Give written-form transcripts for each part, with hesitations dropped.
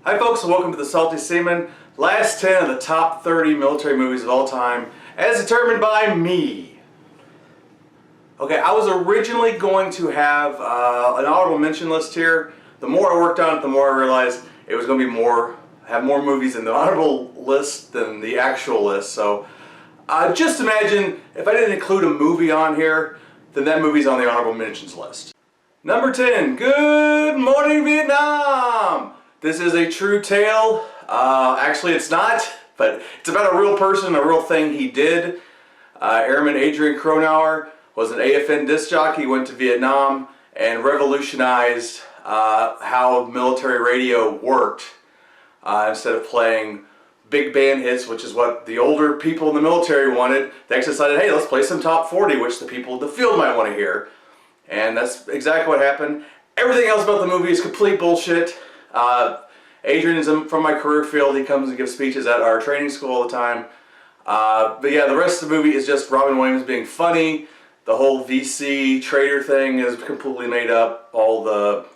Hi folks, and welcome to the Salty Seaman. Last 10 of the top 30 military movies of all time, as determined by me. Okay, I was originally going to have an honorable mention list here. The more I worked on it, the more I realized it was going to be have more movies in the honorable list than the actual list. So just imagine if I didn't include a movie on here, then that movie's on the honorable mentions list. Number 10, Good Morning Vietnam! This is a true tale. Actually it's not, but it's about a real person, a real thing he did. Airman Adrian Cronauer was an AFN disc jockey. He went to Vietnam and revolutionized how military radio worked. Instead of playing big band hits, which is what the older people in the military wanted, they actually decided, hey, let's play some top 40, which the people in the field might want to hear. And that's exactly what happened. Everything else about the movie is complete bullshit. Adrian is from my career field. He comes and gives speeches at our training school all the time. But yeah, the rest of the movie is just Robin Williams being funny. The whole VC trader thing is completely made up. A lot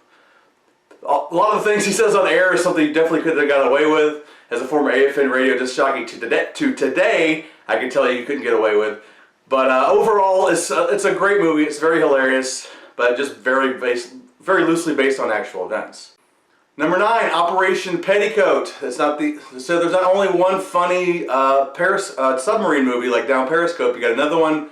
of the things he says on air is something he definitely could have got away with. As a former AFN radio disc jockey to today, I can tell you couldn't get away with. But overall, it's a great movie. It's very hilarious, but just very loosely based on actual events. Number 9, Operation Petticoat. So there's not only one funny submarine movie like Down Periscope. You got another one.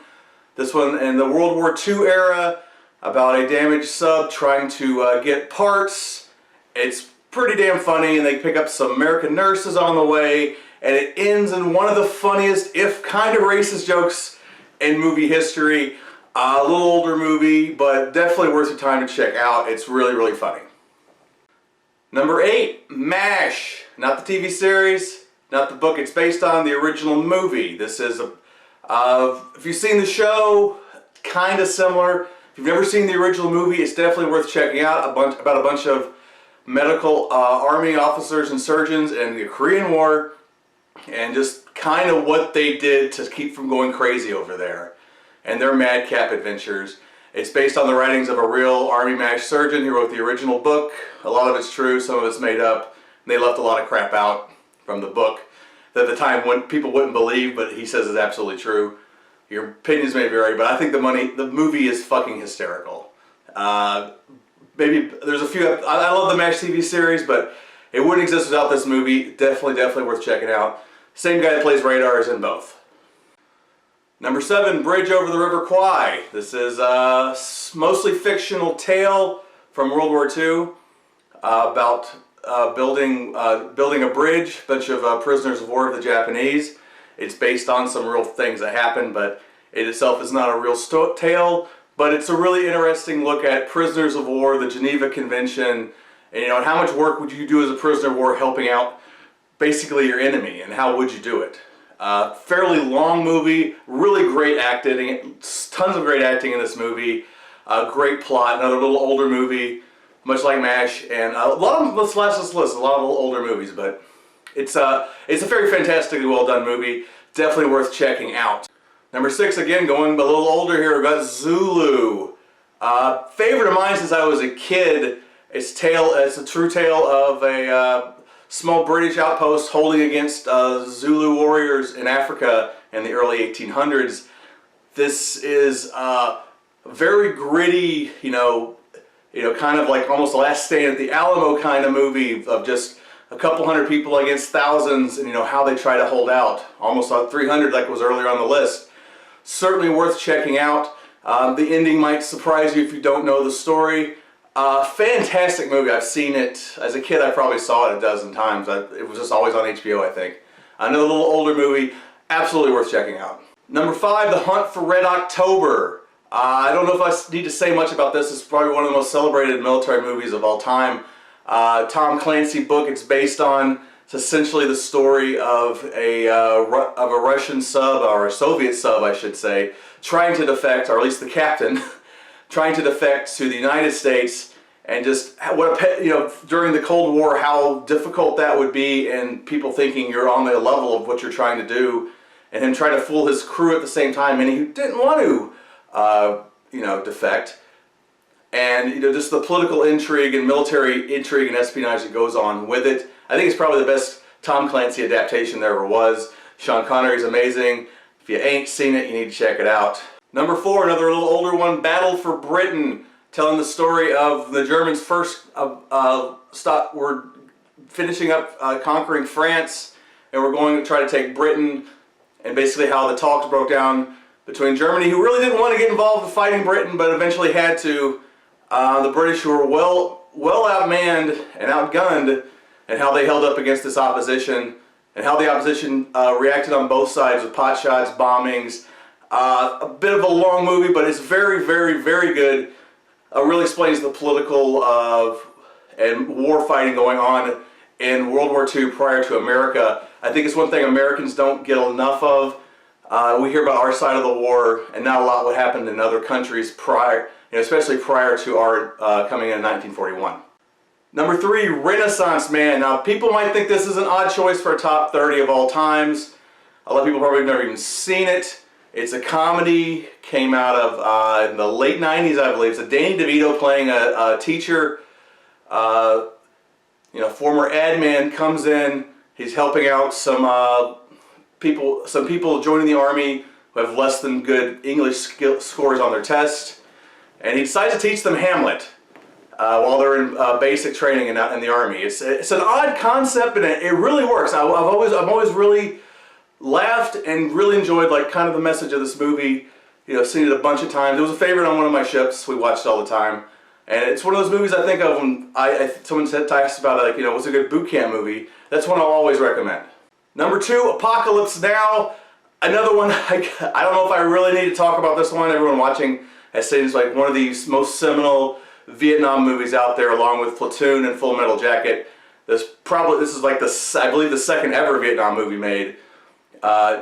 This one in the World War II era about a damaged sub trying to get parts. It's pretty damn funny, and they pick up some American nurses on the way, and it ends in one of the funniest, if kind of racist, jokes in movie history. A little older movie, but definitely worth your time to check out. It's really, really funny. Number 8, MASH. Not the TV series, not the book it's based on, the original movie. This is, if you've seen the show, kind of similar. If you've never seen the original movie, it's definitely worth checking out. About a bunch of medical army officers and surgeons in the Korean War, and just kind of what they did to keep from going crazy over there, and their madcap adventures. It's based on the writings of a real Army MASH surgeon who wrote the original book. A lot of it's true, some of it's made up. They left a lot of crap out from the book that at the time when people wouldn't believe, but he says is absolutely true. Your opinions may vary, but I think the movie is fucking hysterical. Maybe there's a few. I love the MASH TV series, but it wouldn't exist without this movie. Definitely worth checking out. Same guy that plays Radar is in both. Number 7, Bridge Over the River Kwai. This is a mostly fictional tale from World War II about building a bridge, a bunch of prisoners of war of the Japanese. It's based on some real things that happened, but it itself is not a real tale. But it's a really interesting look at prisoners of war, the Geneva Convention, and how much work would you do as a prisoner of war helping out basically your enemy, and how would you do it? Fairly long movie, really great acting, tons of great acting in this movie, great plot, another little older movie, much like MASH, and a lot of a lot of little older movies, but it's a very fantastically well done movie, definitely worth checking out. Number 6, again, going a little older here, we've got Zulu. Favorite of mine since I was a kid. It's a true tale of a small British outpost holding against Zulu warriors in Africa in the early 1800s. This is very gritty, kind of like almost the Last Stand at the Alamo kind of movie of just a couple hundred people against thousands, and how they try to hold out. Almost like 300 like was earlier on the list. Certainly worth checking out. The ending might surprise you if you don't know the story. Fantastic movie. I've seen it as a kid. I probably saw it a dozen times. It was just always on HBO, I think. Another little older movie, absolutely worth checking out. Number 5, The Hunt for Red October. I don't know if I need to say much about this. It's probably one of the most celebrated military movies of all time. Tom Clancy book it's based on. It's essentially the story of a Russian sub, or a Soviet sub, I should say, trying to defect, or at least the captain, trying to defect to the United States, and just during the Cold War, how difficult that would be, and people thinking you're on the level of what you're trying to do, and him trying to fool his crew at the same time, and he didn't want to, defect. And just the political intrigue and military intrigue and espionage that goes on with it. I think it's probably the best Tom Clancy adaptation there ever was. Sean Connery's amazing. If you ain't seen it, you need to check it out. Number 4, another little older one, Battle for Britain, telling the story of the Germans' first stop. We're finishing up conquering France, and we're going to try to take Britain, and basically how the talks broke down between Germany, who really didn't want to get involved in fighting Britain, but eventually had to, the British, who were well outmanned and outgunned, and how they held up against this opposition, and how the opposition reacted on both sides with pot shots, bombings. A bit of a long movie, but it's very, very, very good. Really explains the political and war fighting going on in World War II prior to America. I think it's one thing Americans don't get enough of. We hear about our side of the war, and not a lot what happened in other countries prior, especially prior to our coming in 1941. Number 3, Renaissance Man. Now, people might think this is an odd choice for a top 30 of all times. A lot of people probably have never even seen it. It's a comedy, came out of in the late 90s, I believe. It's a Danny DeVito playing a teacher. Former ad man comes in. He's helping out some people joining the army who have less than good English scores on their test, and he decides to teach them Hamlet while they're in basic training in the army. It's an odd concept, and it really works. I've always really laughed and really enjoyed kind of the message of this movie. Seen it a bunch of times. It was a favorite on one of my ships. We watched it all the time, and it's one of those movies I think of when someone talks about it, what's a good boot camp movie. That's one I'll always recommend. Number 2, Apocalypse Now. Another one, I don't know if I really need to talk about this one. Everyone watching has said it's like one of the most seminal Vietnam movies out there, along with Platoon and Full Metal Jacket. This is like I believe the second ever Vietnam movie made.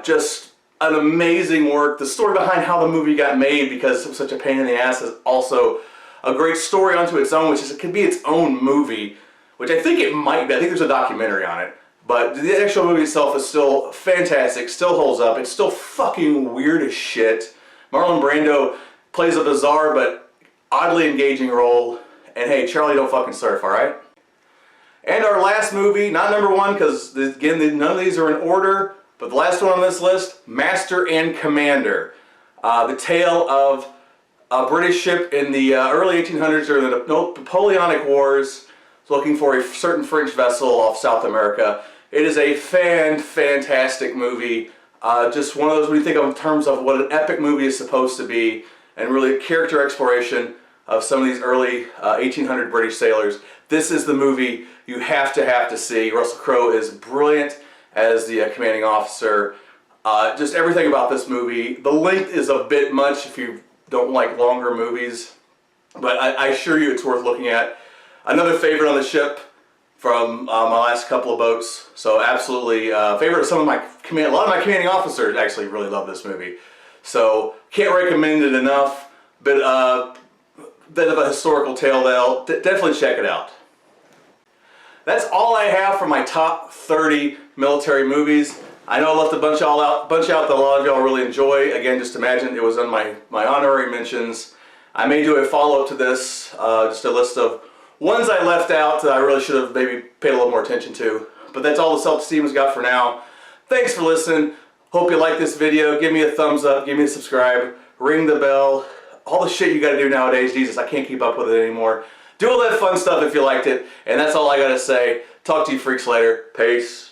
Just an amazing work. The story behind how the movie got made, because it was such a pain in the ass, is also a great story unto its own, it could be its own movie, which I think it might be. I think there's a documentary on it. But the actual movie itself is still fantastic, still holds up. It's still fucking weird as shit. Marlon Brando plays a bizarre but oddly engaging role. And hey, Charlie, don't fucking surf, alright? And our last movie, not number 1, because again, none of these are in order, but the last one on this list, Master and Commander. The tale of a British ship in the early 1800s during the Napoleonic Wars, looking for a certain French vessel off South America. It is a fantastic movie. Just one of those when you think of in terms of what an epic movie is supposed to be, and really character exploration of some of these early 1800 British sailors. This is the movie you have to see. Russell Crowe is brilliant as the commanding officer. Just everything about this movie. The length is a bit much if you don't like longer movies, but I assure you it's worth looking at. Another favorite on the ship from my last couple of boats. So absolutely favorite of some of a lot of my commanding officers actually really love this movie. So can't recommend it enough. Bit of a historical tale. They'll definitely check it out. That's all I have for my top 30 military movies. I know I left a bunch out that a lot of y'all really enjoy. Again, just imagine it was on my honorary mentions. I may do a follow-up to this, just a list of ones I left out that I really should have maybe paid a little more attention to. But that's all the Salty Seaman's got for now. Thanks for listening. Hope you like this video. Give me a thumbs up, give me a subscribe, ring the bell. All the shit you gotta do nowadays. Jesus, I can't keep up with it anymore. Do all that fun stuff if you liked it. And that's all I gotta say. Talk to you freaks later. Peace.